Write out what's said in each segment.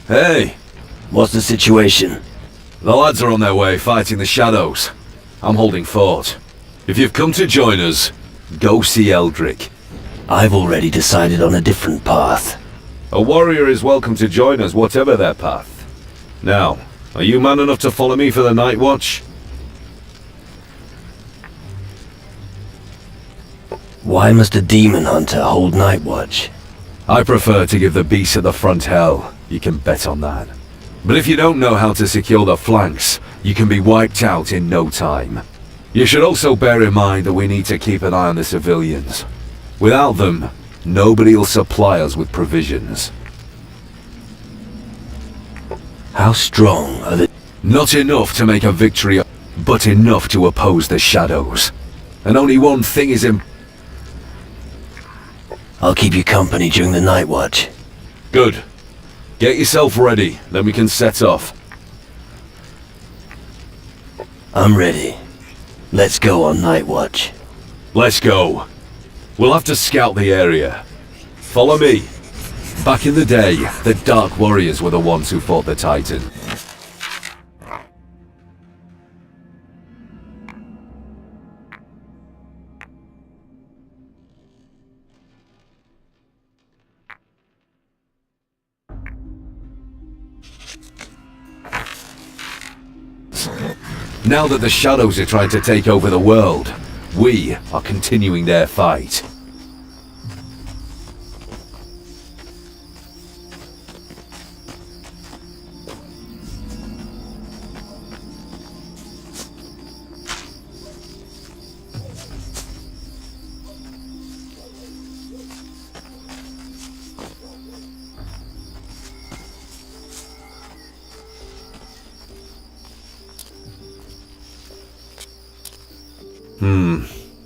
Hey! What's the situation? The lads are on their way fighting the shadows. I'm holding fort. If you've come to join us, go see Eldrick. I've already decided on a different path. A warrior is welcome to join us, whatever their path. Now, are you man enough to follow me for the night watch? Why must a demon hunter hold night watch? I prefer to give the beasts at the front hell. You can bet on that. But if you don't know how to secure the flanks, you can be wiped out in no time. You should also bear in mind that we need to keep an eye on the civilians. Without them, nobody will supply us with provisions. How strong are the... Not enough to make a victory, but enough to oppose the shadows. And only one thing is I'll keep you company during the night watch. Good. Get yourself ready, then we can set off. I'm ready. Let's go on night watch. Let's go. We'll have to scout the area. Follow me. Back in the day, the Dark Warriors were the ones who fought the Titan. Now that the shadows are trying to take over the world, we are continuing their fight.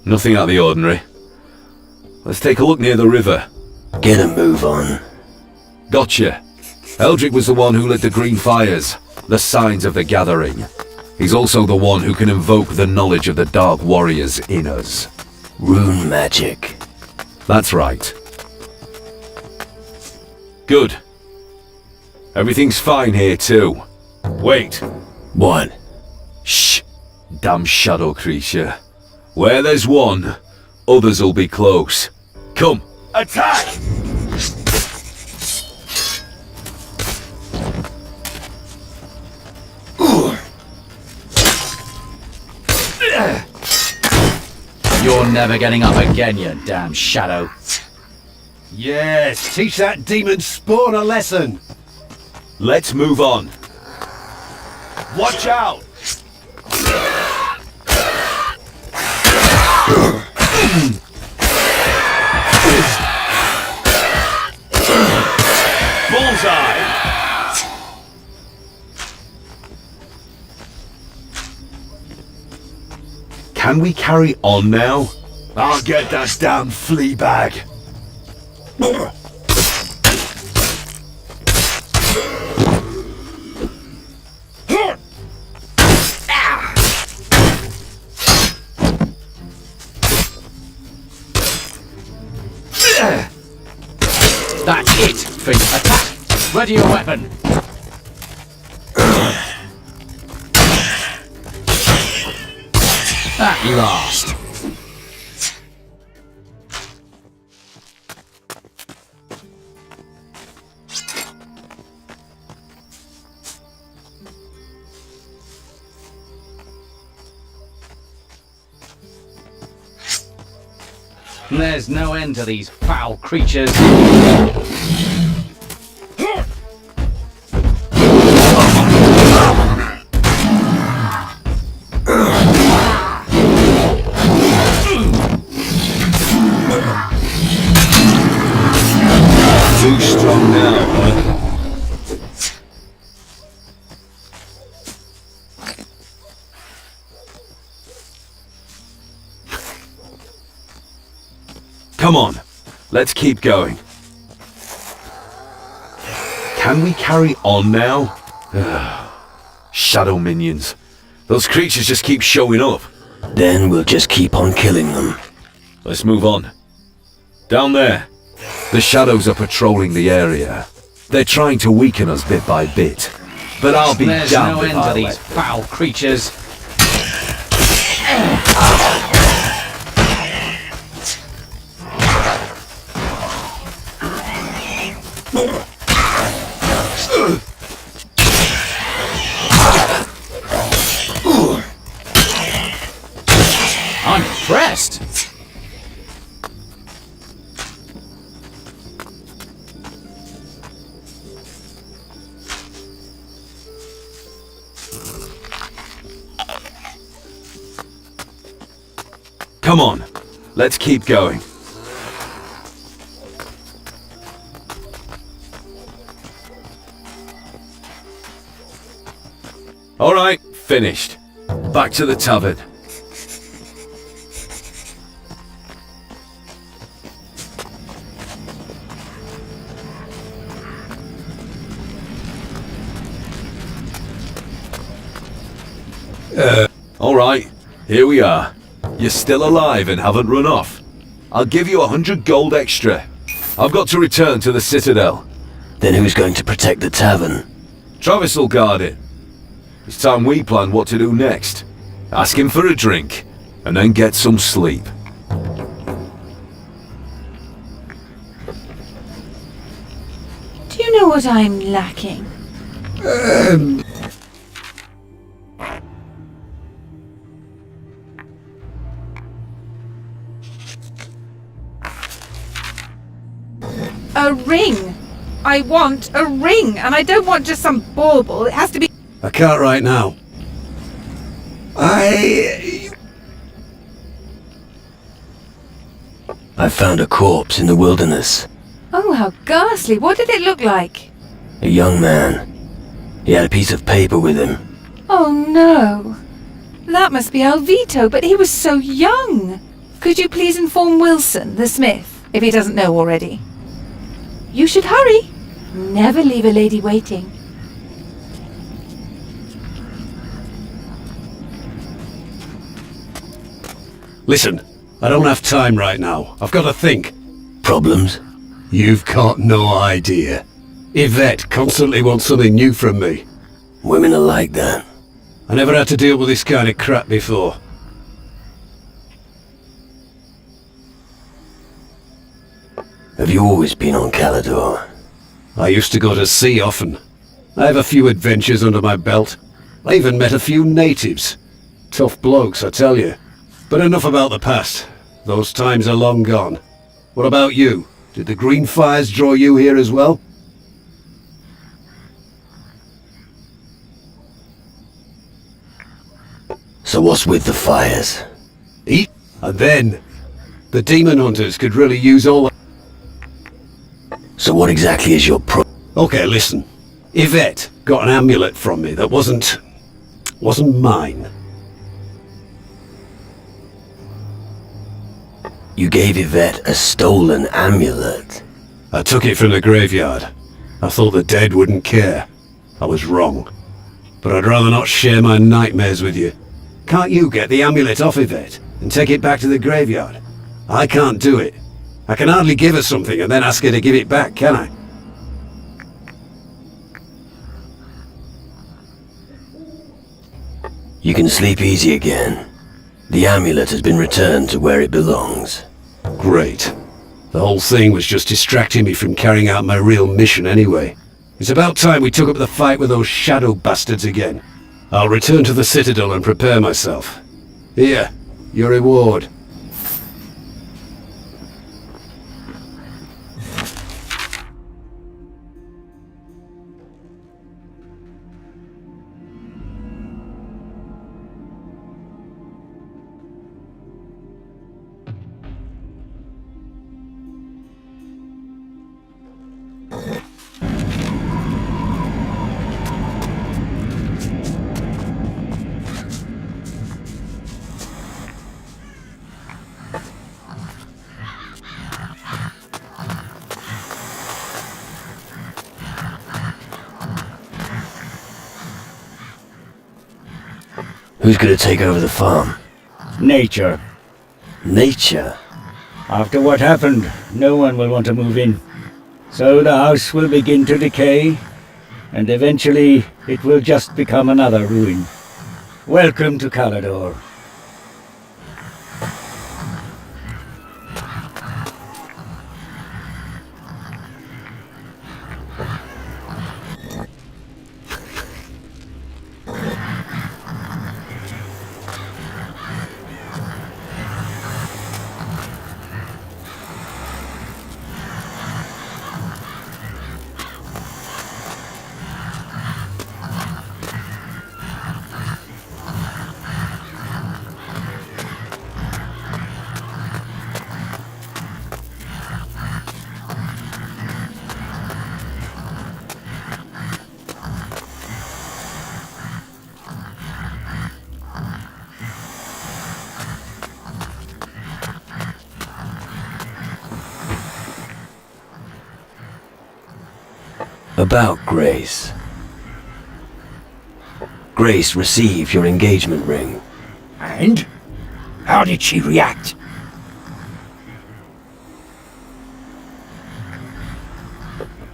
Nothing out of the ordinary. Let's take a look near the river. Get a move on. Gotcha. Eldrick was the one who lit the green fires, the signs of the gathering. He's also the one who can invoke the knowledge of the Dark Warriors in us. Rune magic. That's right. Good. Everything's fine here too. Wait. What? Shh. Damn shadow creature. Where there's one, others will be close. Come, attack! You're never getting up again, you damn shadow. Yes, teach that demon spawn a lesson. Let's move on. Watch out! Bullseye! Can we carry on now? I'll get that damn flea bag. That's it, Finn. Attack! Ready your weapon. At last. There's no end to these foul creatures. Too strong now, huh? Come on, let's keep going. Can we carry on now? Shadow minions. Those creatures just keep showing up. Then we'll just keep on killing them. Let's move on. Down there, the shadows are patrolling the area. They're trying to weaken us bit by bit. But I'll be There's damned no if end to I'll these let foul creatures. I'm impressed. Come on, let's keep going. All right, finished. Back to the tavern. All right, here we are. You're still alive and haven't run off. I'll give you 100 gold extra. I've got to return to the Citadel. Then who's going to protect the tavern? Travis will guard it. It's time we plan what to do next. Ask him for a drink, and then get some sleep. Do you know what I'm lacking? A ring! I want a ring! And I don't want just some bauble, it has to be... I can't right now. I found a corpse in the wilderness. Oh, how ghastly! What did it look like? A young man. He had a piece of paper with him. Oh no! That must be Alvito, but he was so young! Could you please inform Wilson, the smith, if he doesn't know already? You should hurry! Never leave a lady waiting. Listen, I don't have time right now. I've got to think. Problems? You've got no idea. Yvette constantly wants something new from me. Women are like that. I never had to deal with this kind of crap before. Have you always been on Calador? I used to go to sea often. I have a few adventures under my belt. I even met a few natives. Tough blokes, I tell you. But enough about the past. Those times are long gone. What about you? Did the green fires draw you here as well? So what's with the fires? Eat. And then, the demon hunters could really use all... So what exactly is your Okay, listen. Yvette got an amulet from me that wasn't mine. You gave Yvette a stolen amulet. I took it from the graveyard. I thought the dead wouldn't care. I was wrong. But I'd rather not share my nightmares with you. Can't you get the amulet off Yvette and take it back to the graveyard? I can't do it. I can hardly give her something and then ask her to give it back, can I? You can sleep easy again. The amulet has been returned to where it belongs. Great. The whole thing was just distracting me from carrying out my real mission anyway. It's about time we took up the fight with those shadow bastards again. I'll return to the Citadel and prepare myself. Here, your reward. Who's gonna take over the farm? Nature. Nature? After what happened, no one will want to move in. So the house will begin to decay, and eventually it will just become another ruin. Welcome to Calador. About Grace. Grace received your engagement ring. And? How did she react?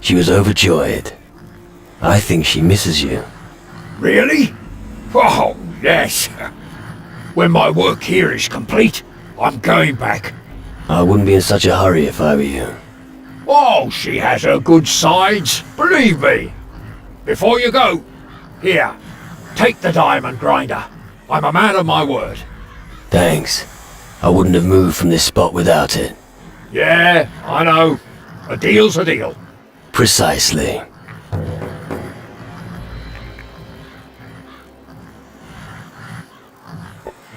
She was overjoyed. I think she misses you. Really? Oh, yes. When my work here is complete, I'm going back. I wouldn't be in such a hurry if I were you. Oh, she has her good sides, believe me. Before you go, here, take the diamond grinder. I'm a man of my word. Thanks. I wouldn't have moved from this spot without it. Yeah, I know. A deal's a deal. Precisely.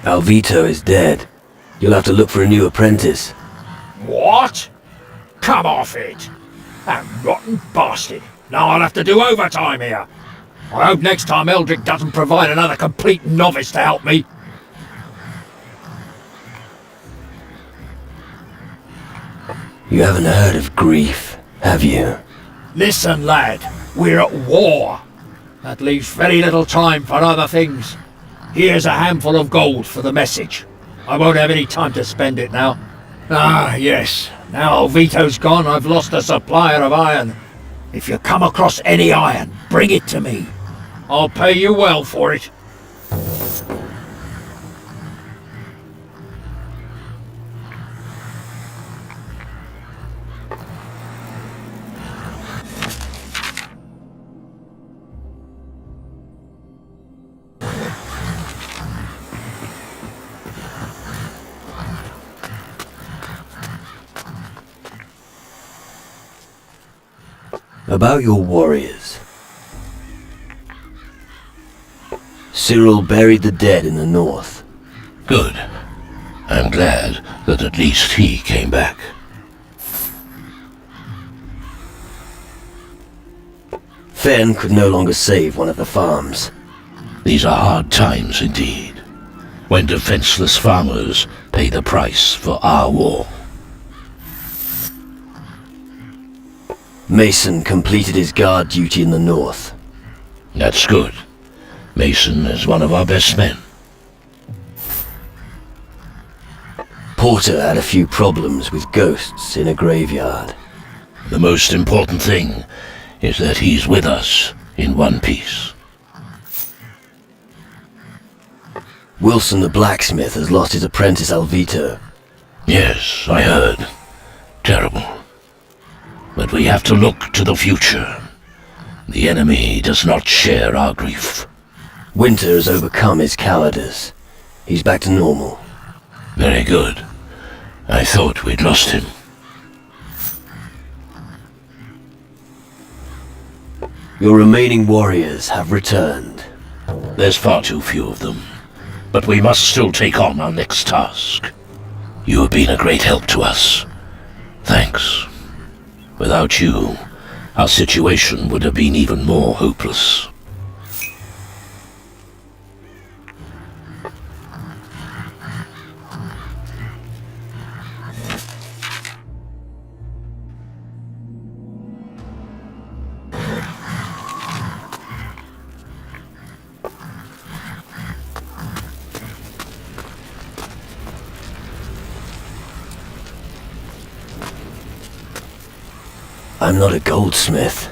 Alvito is dead. You'll have to look for a new apprentice. What? Come off it. That rotten bastard. Now I'll have to do overtime here. I hope next time Eldrick doesn't provide another complete novice to help me. You haven't heard of grief, have you? Listen, lad. We're at war. That leaves very little time for other things. Here's a handful of gold for the message. I won't have any time to spend it now. Ah, yes. Now Vito's gone, I've lost a supplier of iron. If you come across any iron, bring it to me. I'll pay you well for it. About your warriors. Cyril buried the dead in the north. Good. I'm glad that at least he came back. Fen could no longer save one of the farms. These are hard times indeed, when defenseless farmers pay the price for our war. Mason completed his guard duty in the north. That's good. Mason is one of our best men. Porter had a few problems with ghosts in a graveyard. The most important thing is that he's with us in one piece. Wilson the blacksmith has lost his apprentice Alvito. Yes, I heard. Terrible. But we have to look to the future. The enemy does not share our grief. Winter has overcome his cowardice. He's back to normal. Very good. I thought we'd lost him. Your remaining warriors have returned. There's far too few of them. But we must still take on our next task. You have been a great help to us. Thanks. Without you, our situation would have been even more hopeless. I'm not a goldsmith.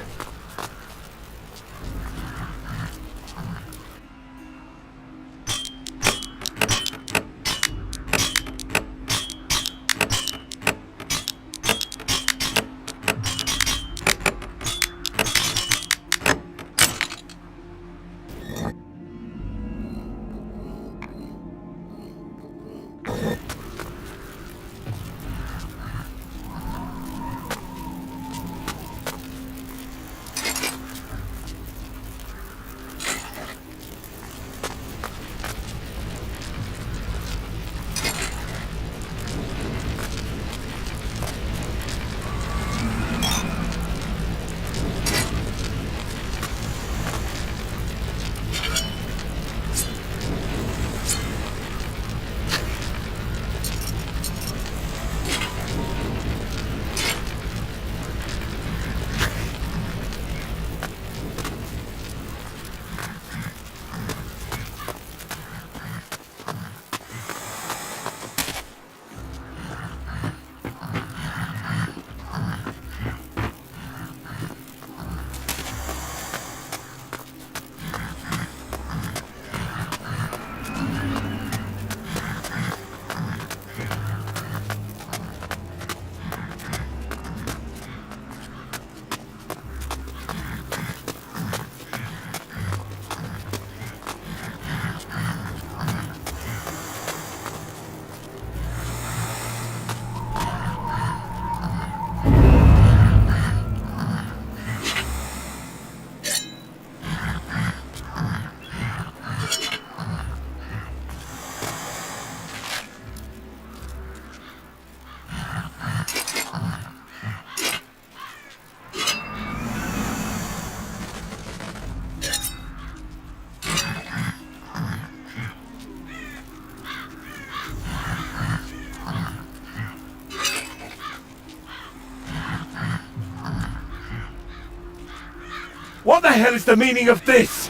What the hell is the meaning of this?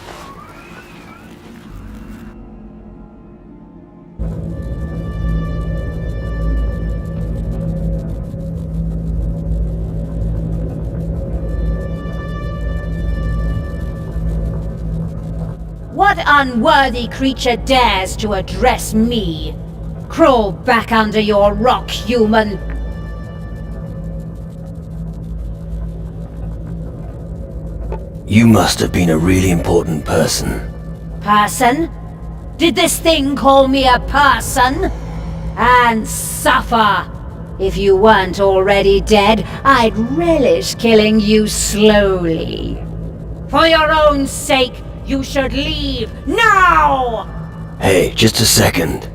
What unworthy creature dares to address me? Crawl back under your rock, human! You must have been a really important person. Person? Did this thing call me a person? And suffer! If you weren't already dead, I'd relish killing you slowly. For your own sake, you should leave now! Hey, just a second.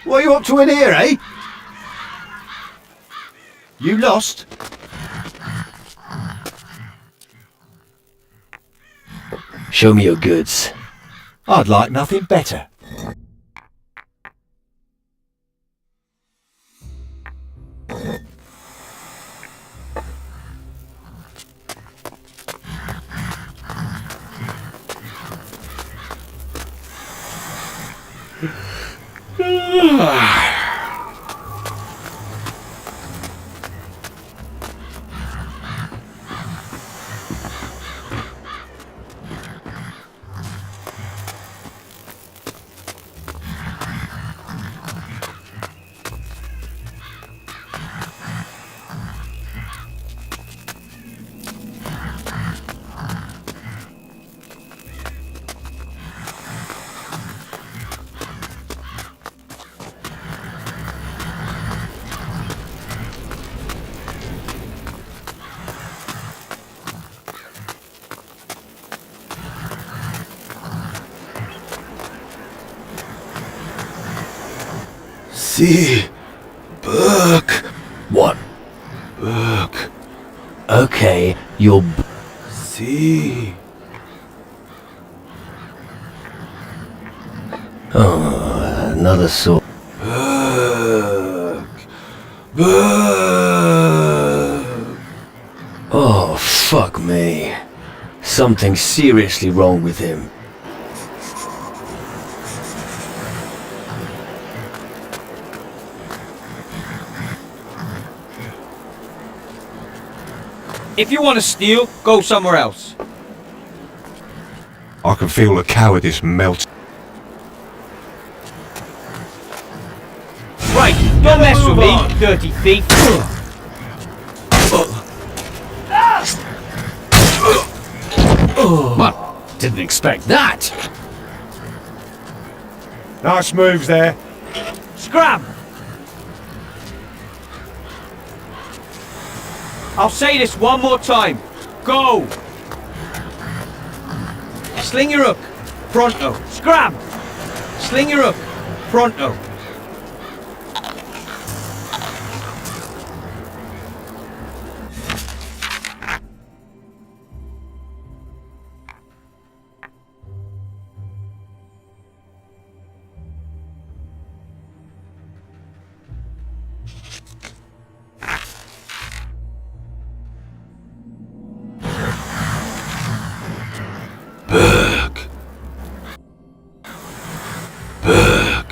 What are you up to in here, eh? You lost? Show me your goods. I'd like nothing better. See, book. What? Book. Okay, you'll. See. Oh, another sword. Book. Book. Oh, fuck me. Something's seriously wrong with him. If you want to steal, go somewhere else. I can feel the cowardice melt. Right, don't mess with me, dirty thief. Well, didn't expect that. Nice moves there. Scram! I'll say this one more time. Go! Sling your hook. Pronto. Scram! Sling your hook. Pronto. Berg. Berg.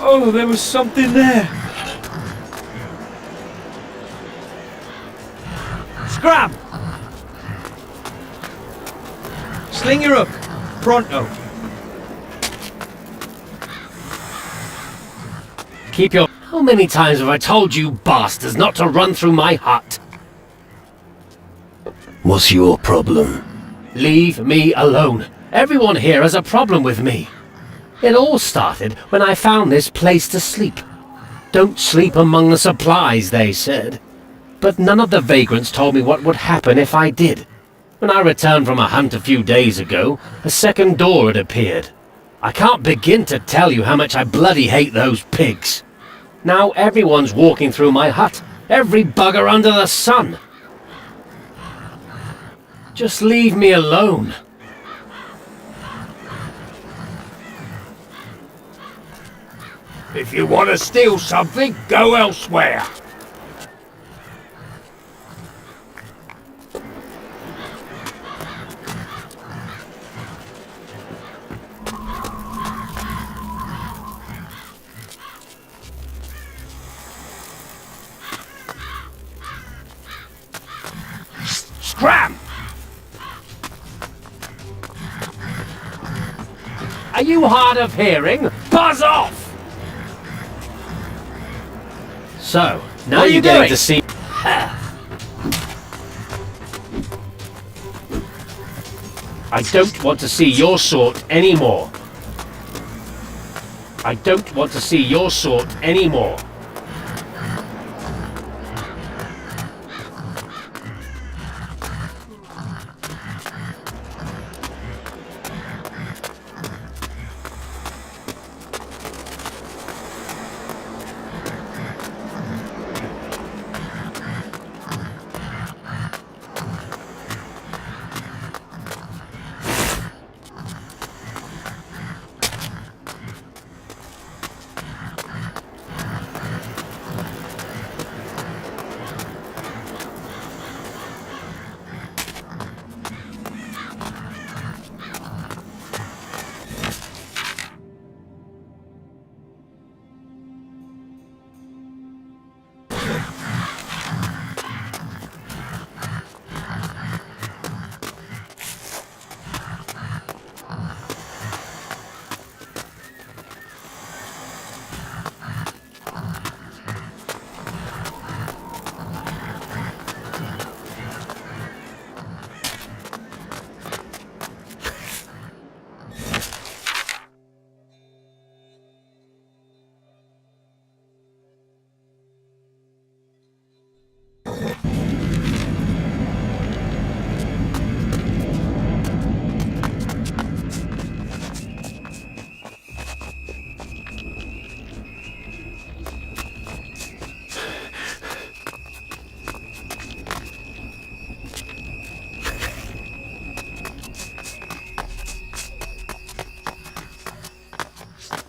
Oh, there was something there. Scram! Sling your hook. Pronto. Keep your... How many times have I told you bastards not to run through my hut? What's your problem? Leave me alone. Everyone here has a problem with me. It all started when I found this place to sleep. Don't sleep among the supplies, they said. But none of the vagrants told me what would happen if I did. When I returned from a hunt a few days ago, a second door had appeared. I can't begin to tell you how much I bloody hate those pigs. Now everyone's walking through my hut. Every bugger under the sun. Just leave me alone. If you want to steal something, go elsewhere. Scram! Are you hard of hearing? Buzz off! So, now you're getting to see... I don't want to see your sort anymore. I don't want to see your sort anymore.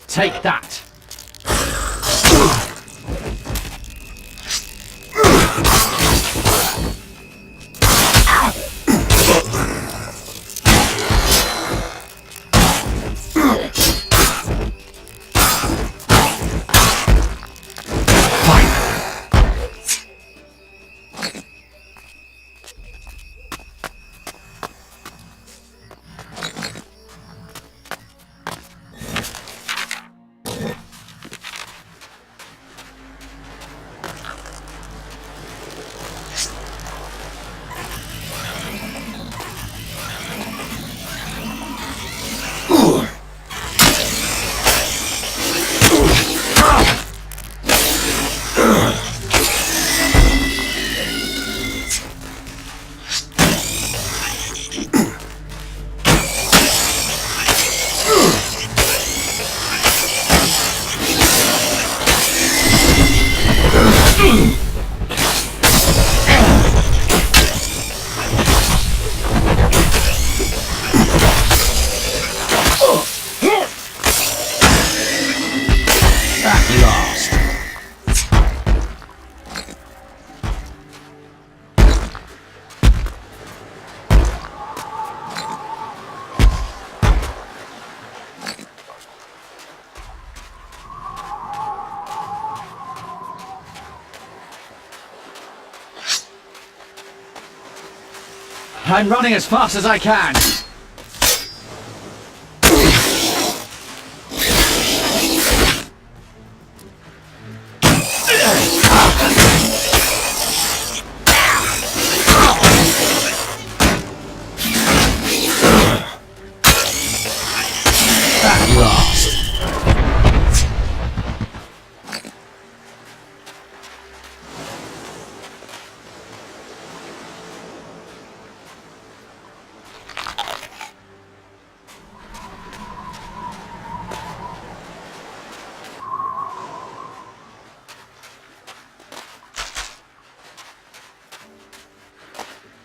Take that! I'm running as fast as I can. At last.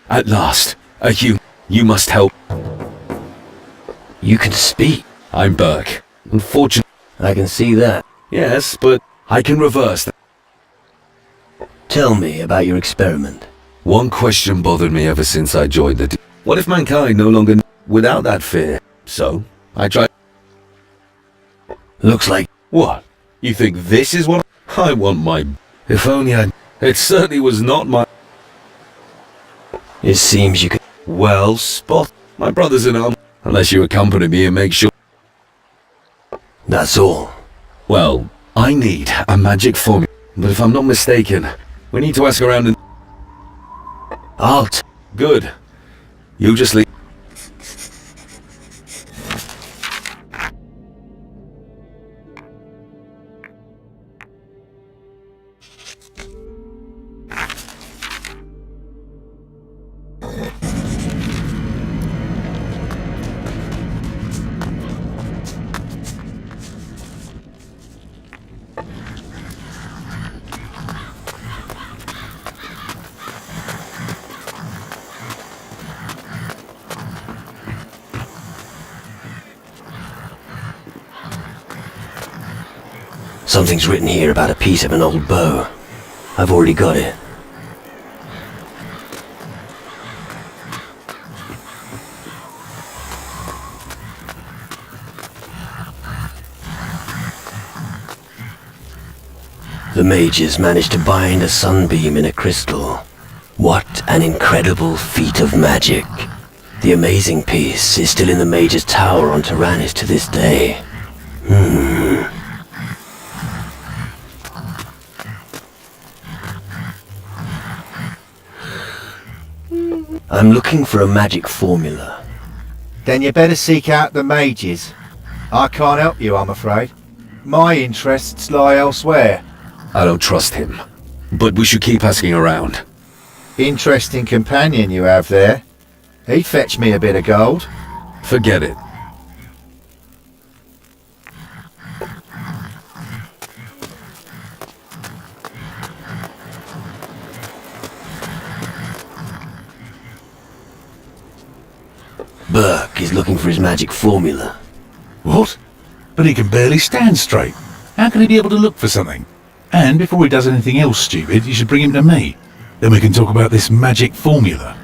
At last, a human. You must help. You can speak. I'm Burke. Unfortunately, I can see that. yes, but I can reverse that. Tell me about your experiment. One question bothered me ever since I joined the what if mankind no longer without that fear? So, I tried. Looks like... What? You think this is what I want my... If only I... It certainly was not my... It seems you could... Well, Spot. My brother's in arm. Unless you accompany me and make sure... That's all. Well, I need a magic formula. But if I'm not mistaken, we need to ask around and... Alt. Good. You just leave... Something's written here about a piece of an old bow. I've already got it. The mages managed to bind a sunbeam in a crystal. What an incredible feat of magic. The amazing piece is still in the mage's tower on Tyrannus to this day. I'm looking for a magic formula. Then you better seek out the mages. I can't help you, I'm afraid. My interests lie elsewhere. I don't trust him. But we should keep asking around. Interesting companion you have there. He'd fetch me a bit of gold. Forget it. Burke is looking for his magic formula. What? But he can barely stand straight. How can he be able to look for something? And before he does anything else stupid, you should bring him to me. Then we can talk about this magic formula.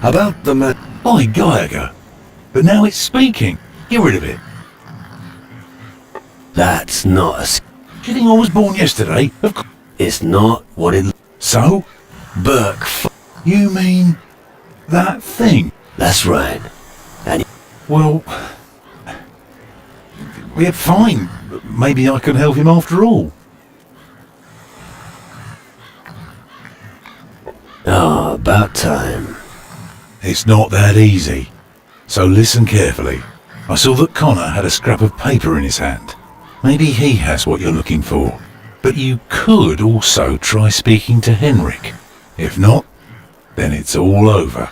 About the By Geiger. But now it's speaking. Get rid of it. That's not a... Do you think I was born yesterday? Of course. It's not what it... So? Burke You mean... that thing? That's right. And... Well... yeah, fine. Maybe I can help him after all. Ah, about time. It's not that easy. So listen carefully. I saw that Connor had a scrap of paper in his hand. Maybe he has what you're looking for. But you could also try speaking to Henrik. If not, then it's all over.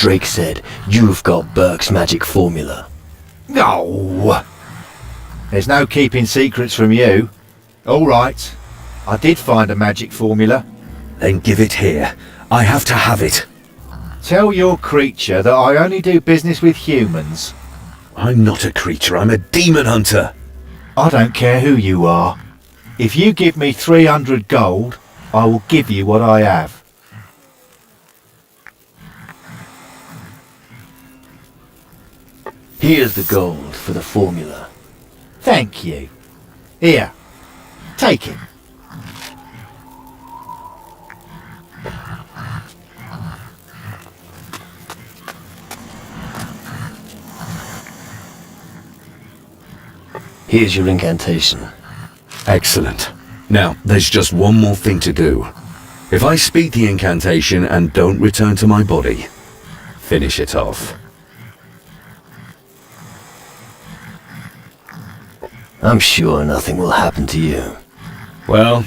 Drake said, you've got Burke's magic formula. No! There's no keeping secrets from you. All right. I did find a magic formula. Then give it here. I have to have it. Tell your creature that I only do business with humans. I'm not a creature, I'm a demon hunter. I don't care who you are. If you give me 300 gold, I will give you what I have. Here's the gold for the formula. Thank you. Here, take it. Here's your incantation. Excellent. Now, there's just one more thing to do. If I speak the incantation and don't return to my body, finish it off. I'm sure nothing will happen to you. Well,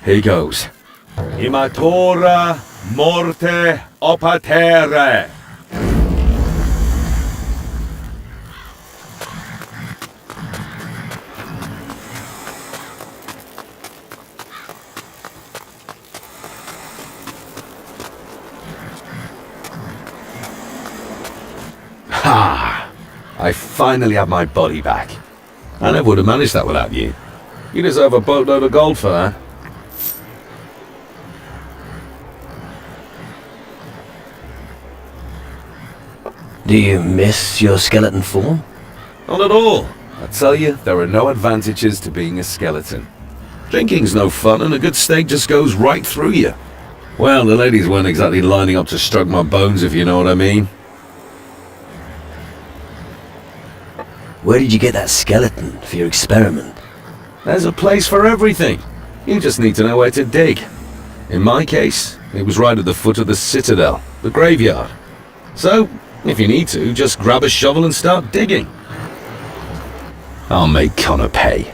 here goes. Imatura morte opatere. Ha! I finally have my body back. I never would have managed that without you. You deserve a boatload of gold for that. Do you miss your skeleton form? Not at all. I tell you, there are no advantages to being a skeleton. Drinking's no fun and a good steak just goes right through you. Well, the ladies weren't exactly lining up to stroke my bones, if you know what I mean. Where did you get that skeleton for your experiment? There's a place for everything. You just need to know where to dig. In my case, it was right at the foot of the citadel, the graveyard. So, if you need to, just grab a shovel and start digging. I'll make Connor pay.